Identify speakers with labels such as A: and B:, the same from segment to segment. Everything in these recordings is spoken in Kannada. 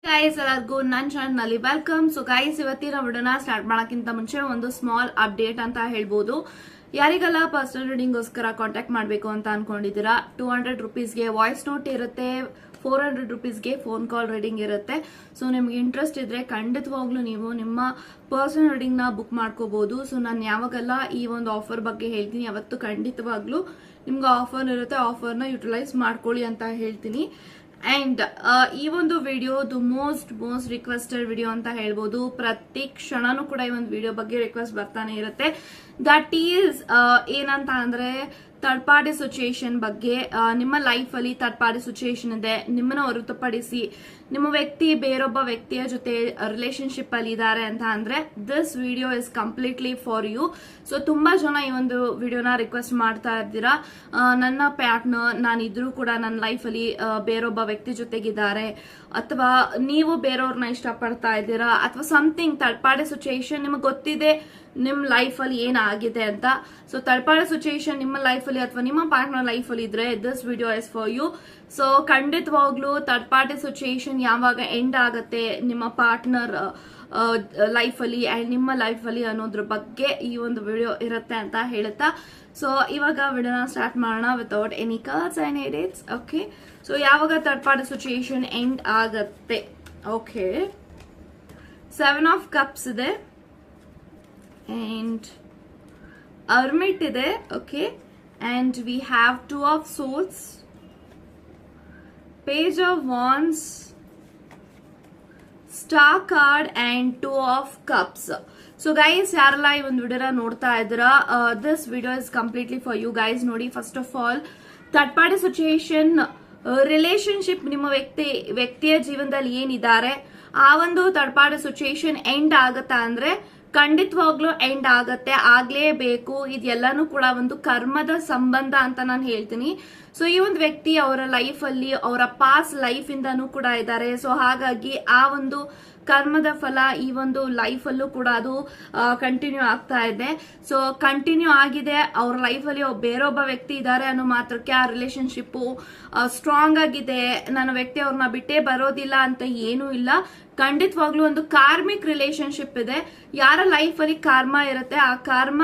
A: ಗೈಸ್ ಎಲ್ಲರಿಗೂ ನನ್ನ ಚಾನಲ್ ನಲ್ಲಿ ವೆಲ್ಕಮ್. ಸೊ ಗೈಸ್ ಇವತ್ತಿನ ವಿಡಿಯೋನ ಸ್ಟಾರ್ಟ್ ಮಾಡೋಕ್ಕಿಂತ ಮುಂಚೆ ಒಂದು ಸ್ಮಾಲ್ ಅಪ್ಡೇಟ್ ಅಂತ ಹೇಳ್ಬೋದು. ಯಾರಿಗೆಲ್ಲ ಪರ್ಸನಲ್ ರೀಡಿಂಗ್ಗೋಸ್ಕರ ಕಾಂಟ್ಯಾಕ್ಟ್ ಮಾಡಬೇಕು ಅಂತ ಅನ್ಕೊಂಡಿದ್ದೀರಾ, 200 ರುಪೀಸ್ಗೆ ವಾಯ್ಸ್ ನೋಟ್ ಇರುತ್ತೆ, 400 ರುಪೀಸ್ಗೆ ಫೋನ್ ಕಾಲ್ ರೀಡಿಂಗ್ ಇರುತ್ತೆ. ಸೊ ನಿಮ್ಗೆ ಇಂಟ್ರೆಸ್ಟ್ ಇದ್ರೆ ಖಂಡಿತವಾಗ್ಲೂ ನೀವು ನಿಮ್ಮ ಪರ್ಸನಲ್ ರೀಡಿಂಗ್ ನ ಬುಕ್ ಮಾಡ್ಕೋಬಹುದು. ಸೊ ನಾನು ಯಾವಾಗೆಲ್ಲ ಈ ಒಂದು ಆಫರ್ ಬಗ್ಗೆ ಹೇಳ್ತೀನಿ ಅವತ್ತು ಖಂಡಿತವಾಗ್ಲೂ ನಿಮ್ಗೆ ಆಫರ್ ಇರುತ್ತೆ, ಆಫರ್ನ ಯುಟಿಲೈಸ್ ಮಾಡ್ಕೊಳ್ಳಿ ಅಂತ ಹೇಳ್ತೀನಿ. ಅಂಡ್ ಈ ಒಂದು ವಿಡಿಯೋದು ಮೋಸ್ಟ್ ರಿಕ್ವೆಸ್ಟೆಡ್ ವಿಡಿಯೋ ಅಂತ ಹೇಳ್ಬೋದು. ಪ್ರತಿ ಕ್ಷಣನೂ ಕೂಡ ಈ ಒಂದು ವಿಡಿಯೋ ಬಗ್ಗೆ ರಿಕ್ವೆಸ್ಟ್ ಬರ್ತಾನೆ ಇರುತ್ತೆ. ದಟ್ ಈಸ್ ಏನಂತ ಅಂದ್ರೆ ಥರ್ಡ್ ಪಾರ್ಟಿ ಸಿಚುಯೇಷನ್ ಬಗ್ಗೆ. ನಿಮ್ಮ ಲೈಫ್ ಅಲ್ಲಿ ಥರ್ಡ್ ಪಾರ್ಟಿ ಸಿಚುಯೇಷನ್ ಇದೆ, ನಿಮ್ಮನ್ನ ಹೊರತುಪಡಿಸಿ ನಿಮ್ಮ ವ್ಯಕ್ತಿ ಬೇರೊಬ್ಬ ವ್ಯಕ್ತಿಯ ಜೊತೆ ರಿಲೇಶನ್ಶಿಪ್ ಅಲ್ಲಿ ಇದ್ದಾರೆ ಅಂತ ಅಂದ್ರೆ this video is completely for you. So ತುಂಬಾ ಜನ ಈ ಒಂದು ವಿಡಿಯೋನ ರಿಕ್ವೆಸ್ಟ್ ಮಾಡ್ತಾ ಇದ್ದೀರಾ, ನನ್ನ ಪಾರ್ಟ್ನರ್ ನಾನಿದ್ರು ಕೂಡ ನನ್ನ ಲೈಫ್ ಅಲ್ಲಿ ಬೇರೊಬ್ಬ ವ್ಯಕ್ತಿ ಜೊತೆಗಿದ್ದಾರೆ, ಅಥವಾ ನೀವು ಬೇರೆಯವ್ರನ್ನ ಇಷ್ಟಪಡ್ತಾ ಇದ್ದೀರಾ, ಅಥವಾ ಸಮಥಿಂಗ್ ಥರ್ಡ್ ಪಾರ್ಟಿ ಸಿಚುಯೇಷನ್ ನಿಮಗೆ ಗೊತ್ತಿದೆ ನಿಮ್ ಲೈಫ್ ಅಲ್ಲಿ ಏನಾಗಿದೆ ಅಂತ. ಸೊ ಥರ್ಡ್ ಪಾರ್ಟಿ ಸಿಚುಯೇಷನ್ ನಿಮ್ಮ ಲೈಫ್ ಅಲ್ಲಿ ಅಥವಾ ನಿಮ್ಮ ಪಾರ್ಟ್ನರ್ ಲೈಫ್ ಅಲ್ಲಿ ಇದ್ರೆ this video is for you. So ಖಂಡಿತವಾಗ್ಲೂ ಥರ್ಡ್ ಪಾರ್ಟಿ ಸಿಚುಯೇಷನ್ ಯಾವಾಗ ಎಂಡ್ ಆಗುತ್ತೆ ನಿಮ್ಮ ಪಾರ್ಟ್ನರ್ ಲೈಫ್ ಅಲ್ಲಿ ಅಂಡ್ ನಿಮ್ಮ ಲೈಫ್ ಅಲ್ಲಿ ಅನ್ನೋದ್ರ ಬಗ್ಗೆ ಈ ಒಂದು ವಿಡಿಯೋ ಇರುತ್ತೆ ಅಂತ ಹೇಳುತ್ತಾ ಸೊ ಇವಾಗ ವಿಡಿಯೋನ ಸ್ಟಾರ್ಟ್ ಮಾಡೋಣ without any cards and edits. Okay, so ಯಾವಾಗ ಥರ್ಡ್ ಪಾರ್ಟಿ ಸಿಚುಯೇಷನ್ ಎಂಡ್ ಆಗತ್ತೆ. ಓಕೆ, 7 ಆಫ್ ಕಪ್ಸ್ ಇದೆ and Hermit ಇದೆ. Okay, and we have 2 of swords, page of wands, star card and 2 of cups. So guys, ಯಾರೆಲ್ಲ ಈ ಒಂದು ವಿಡಿಯೋನ ನೋಡ್ತಾ ಇದ್ದೀರಾ, this video is completely for you guys. ನೋಡಿ, first of all third party situation relationship ನಿಮ್ಮ ವ್ಯಕ್ತಿಯ ಜೀವನದಲ್ಲಿ ಏನಿದ್ದಾರೆ ಆ ಒಂದು ಥರ್ಡ್ ಪಾರ್ಟಿ ಸಿಚುಯೇಷನ್ ಎಂಡ್ ಆಗತ್ತಾ ಅಂದ್ರೆ ಖಂಡಿತವಾಗ್ಲೂ ಎಂಡ್ ಆಗತ್ತೆ, ಆಗ್ಲೇಬೇಕು. ಇದೆಲ್ಲಾನು ಕೂಡ ಒಂದು ಕರ್ಮದ ಸಂಬಂಧ ಅಂತ ನಾನು ಹೇಳ್ತೀನಿ. ಸೊ ಈ ಒಂದು ವ್ಯಕ್ತಿ ಅವರ ಲೈಫ್ ಅಲ್ಲಿ ಅವರ ಪಾಸ್ಟ್ ಲೈಫ್ ಇಂದಾನು ಕೂಡ ಇದ್ದಾರೆ. ಸೊ ಹಾಗಾಗಿ ಆ ಒಂದು ಕರ್ಮದ ಫಲ ಈ ಒಂದು ಲೈಫ್ ಅಲ್ಲೂ ಕೂಡ ಅದು ಕಂಟಿನ್ಯೂ ಆಗ್ತಾ ಇದೆ. ಸೊ ಕಂಟಿನ್ಯೂ ಆಗಿದೆ, ಅವ್ರ ಲೈಫ್ ಅಲ್ಲಿ ಬೇರೊಬ್ಬ ವ್ಯಕ್ತಿ ಇದ್ದಾರೆ ಅನ್ನೋ ಮಾತ್ರಕ್ಕೆ ಆ ರಿಲೇಶನ್ಶಿಪ್ ಸ್ಟ್ರಾಂಗ್ ಆಗಿದೆ, ನನ್ನ ವ್ಯಕ್ತಿ ಅವ್ರನ್ನ ಬಿಟ್ಟೇ ಬರೋದಿಲ್ಲ ಅಂತ ಏನೂ ಇಲ್ಲ. ಖಂಡಿತವಾಗ್ಲೂ ಒಂದು ಕಾರ್ಮಿಕ್ ರಿಲೇಶನ್ಶಿಪ್ ಇದೆ. ಯಾರ ಲೈಫ್ ಅಲ್ಲಿ ಕಾರ್ಮ ಇರುತ್ತೆ ಆ ಕಾರ್ಮ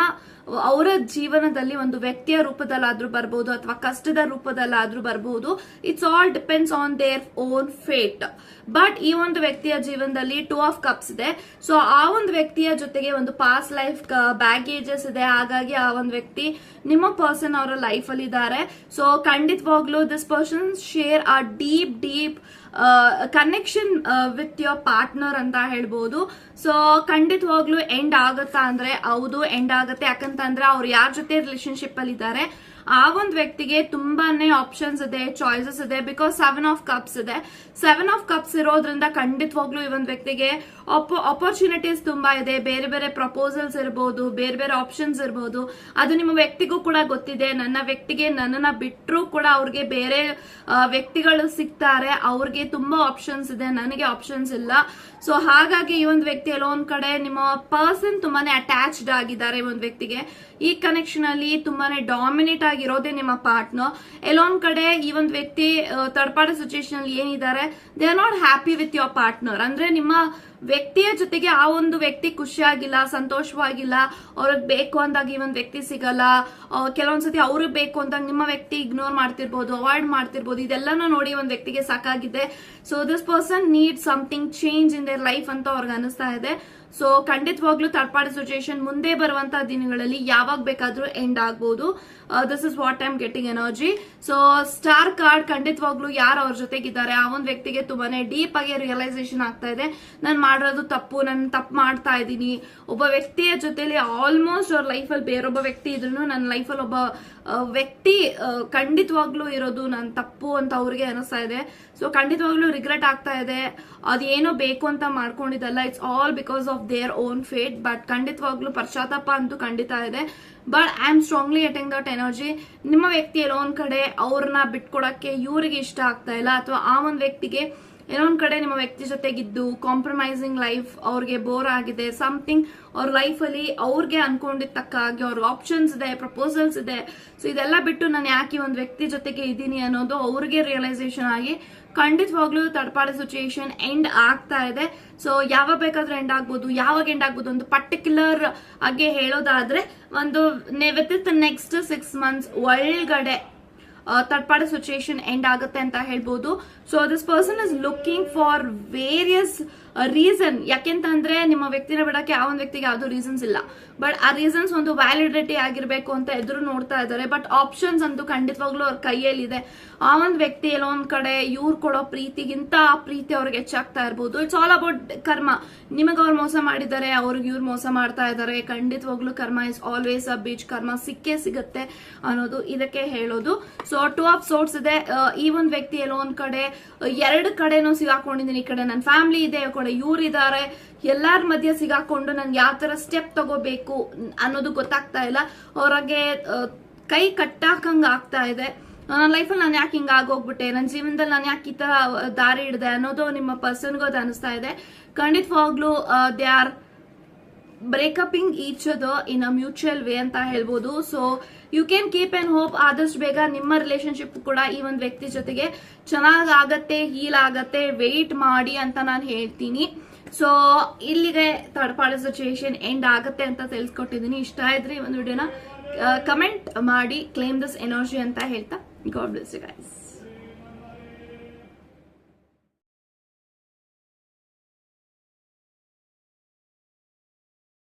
A: ಅವರ ಜೀವನದಲ್ಲಿ ಒಂದು ವ್ಯಕ್ತಿಯ ರೂಪದಲ್ಲಾದ್ರೂ ಬರಬಹುದು ಅಥವಾ ಕಷ್ಟದ ರೂಪದಲ್ಲಾದ್ರೂ ಬರಬಹುದು. It's all depends on there own fate. But ಈ ಒಂದು ವ್ಯಕ್ತಿಯ ಜೀವನದಲ್ಲಿ 2 ಆಫ್ ಕಪ್ಸ್ ಇದೆ. ಸೊ ಆ ಒಂದು ವ್ಯಕ್ತಿಯ ಜೊತೆಗೆ ಒಂದು ಪಾಸ್ಟ್ ಲೈಫ್ ಬ್ಯಾಗೇಜಸ್ ಇದೆ. ಹಾಗಾಗಿ ಆ ಒಂದು ವ್ಯಕ್ತಿ ನಿಮ್ಮ ಪರ್ಸನ್ ಅವರ ಲೈಫ್ ಅಲ್ಲಿ ಇದ್ದಾರೆ. ಸೊ ಖಂಡಿತವಾಗ್ಲೂ this person share a deep connection with your partner ಅಂತ ಹೇಳ್ಬೋದು. ಸೊ ಖಂಡಿತವಾಗ್ಲೂ ಎಂಡ್ ಆಗತ್ತಾ ಅಂದ್ರೆ ಹೌದು ಎಂಡ್ ಆಗತ್ತೆ. ಯಾಕಂತಂದ್ರೆ ಅವ್ರು ಯಾರ ಜೊತೆ ರಿಲೇಶನ್ಶಿಪ್ ಅಲ್ಲಿ ಇದ್ದಾರೆ ಆ ಒಂದು ವ್ಯಕ್ತಿಗೆ ತುಂಬಾನೇ ಆಪ್ಷನ್ಸ್ ಇದೆ, ಚಾಯ್ಸಸ್ ಇದೆ. ಬಿಕಾಸ್ 7 ಆಫ್ ಕಪ್ಸ್ ಇದೆ. 7 ಆಫ್ ಕಪ್ಸ್ ಇರೋದ್ರಿಂದ ಖಂಡಿತವಾಗ್ಲೂ ಈ ಒಂದು ವ್ಯಕ್ತಿಗೆ ಆಪರ್ಚುನಿಟೀಸ್ ತುಂಬಾ ಇದೆ. ಬೇರೆ ಬೇರೆ ಪ್ರಪೋಸಲ್ಸ್ ಇರಬಹುದು, ಬೇರೆ ಬೇರೆ ಆಪ್ಷನ್ಸ್ ಇರಬಹುದು. ಅದು ನಿಮ್ಮ ವ್ಯಕ್ತಿಗೂ ಕೂಡ ಗೊತ್ತಿದೆ. ನನ್ನ ವ್ಯಕ್ತಿಗೆ ನನ್ನನ್ನ ಬಿಟ್ಟರು ಕೂಡ ಅವ್ರಿಗೆ ಬೇರೆ ವ್ಯಕ್ತಿಗಳು ಸಿಗ್ತಾರೆ, ಅವ್ರಿಗೆ ತುಂಬಾ ಆಪ್ಷನ್ಸ್ ಇದೆ, ನನಗೆ ಆಪ್ಷನ್ಸ್ ಇಲ್ಲ. ಸೊ ಹಾಗಾಗಿ ಈ ಒಂದು ವ್ಯಕ್ತಿ ಎಲ್ಲೋ ಒಂದ್ ಕಡೆ ನಿಮ್ಮ ಪರ್ಸನ್ ತುಂಬಾನೇ ಅಟ್ಯಾಚ್ಡ್ ಆಗಿದ್ದಾರೆ ಈ ಒಂದು ವ್ಯಕ್ತಿಗೆ. ಈ ಕನೆಕ್ಷನ್ ಅಲ್ಲಿ ತುಂಬಾನೇ ಡಾಮಿನೇಟ್ ಆಗಿರೋದೇ ನಿಮ್ಮ ಪಾರ್ಟ್ನರ್. ಎಲ್ಲೊಂದ್ ಕಡೆ ಈ ಒಂದು ವ್ಯಕ್ತಿ ಥರ್ಡ್ ಪಾರ್ಟಿ ಸಿಚುಯೇಷನ್ ಅಲ್ಲಿ ಏನಿದ್ದಾರೆ they are not happy with your partner. ಅಂದ್ರೆ ನಿಮ್ಮ ವ್ಯಕ್ತಿಯ ಜೊತೆಗೆ ಆ ಒಂದು ವ್ಯಕ್ತಿ ಖುಷಿಯಾಗಿಲ್ಲ, ಸಂತೋಷವಾಗಿಲ್ಲ, ಅವ್ರಿಗೆ ಬೇಕು ಅಂದಾಗ ಈ ಒಂದು ವ್ಯಕ್ತಿ ಸಿಗಲ್ಲ. ಕೆಲವೊಂದ್ಸತಿ ಅವ್ರಿಗೆ ಬೇಕು ಅಂದಾಗ ನಿಮ್ಮ ವ್ಯಕ್ತಿ ಇಗ್ನೋರ್ ಮಾಡ್ತಿರ್ಬೋದು, ಅವಾಯ್ಡ್ ಮಾಡ್ತಿರ್ಬೋದು. ಇದೆಲ್ಲಾನು ನೋಡಿ ಒಂದು ವ್ಯಕ್ತಿಗೆ ಸಾಕಾಗಿದೆ. So this person need something change in their life ಅಂತ ಅವ್ರಿಗೆ ಅನಿಸ್ತಾ ಇದೆ. ಸೊ ಖಂಡಿತವಾಗ್ಲೂ ಥರ್ಡ್ ಪಾರ್ಟಿ ಸಿಚುಯೇಷನ್ ಮುಂದೆ ಬರುವಂತಹ ದಿನಗಳಲ್ಲಿ ಯಾವಾಗ ಬೇಕಾದ್ರೂ ಎಂಡ್ ಆಗ್ಬಹುದು. This is what I am getting energy. So star card ಖಂಡಿತವಾಗ್ಲೂ ಯಾರು ಅವ್ರ ಜೊತೆಗಿದ್ದಾರೆ ಆ ಒಂದು ವ್ಯಕ್ತಿಗೆ ತುಂಬಾನೇ ಡೀಪ್ ಆಗಿ ರಿಯಲೈಸೇಷನ್ ಆಗ್ತಾ ಇದೆ. ನಾನು ಮಾಡಿರೋದು ತಪ್ಪು, ನಾನು ತಪ್ಪು ಮಾಡ್ತಾ ಇದ್ದೀನಿ. ಒಬ್ಬ ವ್ಯಕ್ತಿಯ ಜೊತೆಲಿ ಆಲ್ಮೋಸ್ಟ್ ಅವ್ರ ಲೈಫಲ್ಲಿ ಬೇರೊಬ್ಬ ವ್ಯಕ್ತಿ ಇದ್ರು ನನ್ನ ಲೈಫಲ್ಲಿ ಒಬ್ಬ ವ್ಯಕ್ತಿ ಖಂಡಿತವಾಗ್ಲೂ ಇರೋದು ನನ್ನ ತಪ್ಪು ಅಂತ ಅವ್ರಿಗೆ ಅನಿಸ್ತಾ ಇದೆ. ಸೊ ಖಂಡಿತವಾಗ್ಲೂ ರಿಗ್ರೆಟ್ ಆಗ್ತಾ ಇದೆ. ಅದೇನೋ ಬೇಕು ಅಂತ ಮಾಡ್ಕೊಂಡಿದ್ದಲ್ಲ, it's all because of their own fate. But ಖಂಡಿತವಾಗ್ಲೂ ಪಶ್ಚಾತ್ತಾಪ ಅಂತೂ ಖಂಡಿತ ಇದೆ. But I am strongly getting that energy. ನಿಮ್ಮ ವ್ಯಕ್ತಿ ಎಲ್ಲೋ ಒಂದ್ ಕಡೆ ಅವ್ರನ್ನ ಬಿಟ್ಕೊಡಕ್ಕೆ ಇವ್ರಿಗೆ ಇಷ್ಟ ಆಗ್ತಾ ಇಲ್ಲ, ಅಥವಾ ಆ ಒಂದು ವ್ಯಕ್ತಿಗೆ ಏನೋ ಒಂದ್ ಕಡೆ ನಿಮ್ಮ ವ್ಯಕ್ತಿ ಜೊತೆಗಿದ್ದು ಕಾಂಪ್ರಮೈಸಿಂಗ್ ಲೈಫ್, ಅವ್ರಿಗೆ ಬೋರ್ ಆಗಿದೆ, ಸಮಥಿಂಗ್ ಅವ್ರ ಲೈಫ್ ಅಲ್ಲಿ ಅವ್ರಿಗೆ ಅನ್ಕೊಂಡಿದ್ ತಕ್ಕ ಹಾಗೆ ಅವ್ರ ಆಪ್ಷನ್ಸ್ ಇದೆ, ಪ್ರಪೋಸಲ್ಸ್ ಇದೆ. ಸೊ ಇದೆಲ್ಲ ಬಿಟ್ಟು ನಾನು ಯಾಕೆ ಒಂದು ವ್ಯಕ್ತಿ ಜೊತೆಗೆ ಇದ್ದೀನಿ ಅನ್ನೋದು ಅವ್ರಿಗೆ ರಿಯಲೈಸೇಷನ್ ಆಗಿ ಖಂಡಿತವಾಗ್ಲೂ ತಡಪಾಡಿ ಸಿಚುಯೇಷನ್ ಎಂಡ್ ಆಗ್ತಾ ಇದೆ. ಸೊ ಯಾವಾಗ ಬೇಕಾದ್ರೂ ಎಂಡ್ ಆಗ್ಬೋದು, ಯಾವಾಗ ಎಂಡ್ ಆಗ್ಬೋದು ಒಂದು ಪರ್ಟಿಕ್ಯುಲರ್ ಆಗಿ ಹೇಳೋದಾದ್ರೆ ಒಂದು ವಿತ್ ದ ನೆಕ್ಸ್ಟ್ 6 months ಒಳಗಡೆ ತಡಪಾಡಿ ಸಿಚುಯೇಷನ್ ಎಂಡ್ ಆಗುತ್ತೆ ಅಂತ ಹೇಳ್ಬೋದು. So this person is looking for various reason. ಯಾಕೆಂತಂದ್ರೆ ನಿಮ್ಮ ವ್ಯಕ್ತಿನ ಬಿಡಕ್ಕೆ ಆ ಒಂದು ವ್ಯಕ್ತಿಗೆ ಯಾವ್ದು ರೀಸನ್ಸ್ ಇಲ್ಲ, ಬಟ್ ಆ ರೀಸನ್ಸ್ ಒಂದು ವ್ಯಾಲಿಡಿಟಿ ಆಗಿರ್ಬೇಕು ಅಂತ ಎದುರು ನೋಡ್ತಾ ಇದ್ದಾರೆ. ಬಟ್ ಆಪ್ಷನ್ಸ್ ಅಂತೂ ಖಂಡಿತವಾಗ್ಲೂ ಅವ್ರ ಕೈಯಲ್ಲಿದೆ. ಆ ಒಂದು ವ್ಯಕ್ತಿ ಎಲ್ಲೋ ಒಂದ್ ಕಡೆ ಇವ್ರು ಕೊಡೋ ಪ್ರೀತಿಗಿಂತ ಆ ಪ್ರೀತಿ ಅವ್ರಿಗೆ ಹೆಚ್ಚಾಗ್ತಾ ಇರ್ಬೋದು. ಇಟ್ಸ್ ಆಲ್ ಅಬೌಟ್ ಕರ್ಮ. ನಿಮಗೆ ಅವ್ರು ಮೋಸ ಮಾಡಿದ್ದಾರೆ, ಅವ್ರಿಗೆ ಇವ್ರು ಮೋಸ ಮಾಡ್ತಾ ಇದ್ದಾರೆ. ಖಂಡಿತವಾಗ್ಲೂ ಕರ್ಮ ಇಸ್ ಆಲ್ವೇಸ್ ಅ ಬೀಚ್. ಕರ್ಮ ಸಿಕ್ಕೇ ಸಿಗುತ್ತೆ ಅನ್ನೋದು ಇದಕ್ಕೆ ಹೇಳೋದು. ಸೊ 2 of Swords ಇದೆ. ಈ ಒಂದು ವ್ಯಕ್ತಿ ಎಲ್ಲೋ ಒಂದ್ ಕಡೆ 2 ಕಡೆನೂ ಸಿಗಾಕೊಂಡಿದ್ದೀನಿ. ಈ ಕಡೆ ನನ್ನ ಫ್ಯಾಮಿಲಿ ಇದೆ, ಈ ಕಡೆ ಇವ್ರಿದ್ದಾರೆ, ಎಲ್ಲಾರ ಮಧ್ಯೆ ಸಿಗಾಕೊಂಡು ನನ್ಗೆ ಯಾವ ತರ ಸ್ಟೆಪ್ ತಗೋಬೇಕು ಅನ್ನೋದು ಗೊತ್ತಾಗ್ತಾ ಇಲ್ಲ. ಅವ್ರಿಗೆ ಕೈ ಕಟ್ಟಾಕಂಗ ಆಗ್ತಾ ಇದೆ. ನನ್ನ ಲೈಫಲ್ಲಿ ನಾನು ಯಾಕೆ ಹಿಂಗ ಆಗೋಗ್ಬಿಟ್ಟೆ, ನನ್ನ ಜೀವನದಲ್ಲಿ ನಾನು ಯಾಕೆ ಈ ತರ ದಾರಿ ಹಿಡಿದೆ ಅನ್ನೋದು ನಿಮ್ಮ ಪರ್ಸನ್ಗೂ ಅದು ಅನಿಸ್ತಾ ಇದೆ. ಖಂಡಿತವಾಗ್ಲೂ they are breakuping each other in a mutual way ಅಂತ ಹೇಳ್ಬೋದು. So you can keep and hope ಆದಷ್ಟು ಬೇಗ ನಿಮ್ಮ ರಿಲೇಶನ್ಶಿಪ್ ಕೂಡ ಈ ಒಂದು ವ್ಯಕ್ತಿ ಜೊತೆಗೆ ಚೆನ್ನಾಗ್ ಆಗತ್ತೆ, ಹೀಲ್ ಆಗತ್ತೆ. ವೆಯ್ಟ್ ಮಾಡಿ ಅಂತ ನಾನು ಹೇಳ್ತೀನಿ. ಸೊ ಇಲ್ಲಿಗೆ ತಡಪಾಡಿ ಸಿಚುಯೇಷನ್ ಎಂಡ್ ಆಗತ್ತೆ ಅಂತ ತಿಳಿಸ್ಕೊಟ್ಟಿದ್ದೀನಿ. ಇಷ್ಟ ಇದ್ರೆ ಈ ಒಂದು ವಿಡಿಯೋನ ಕಮೆಂಟ್ ಮಾಡಿ ಕ್ಲೇಮ್ ದಿಸ್ ಎನರ್ಜಿ ಅಂತ ಹೇಳ್ತಾ ಗಾಡ್ ಬ್ಲೆಸ್ ಯು ಗೈಸ್.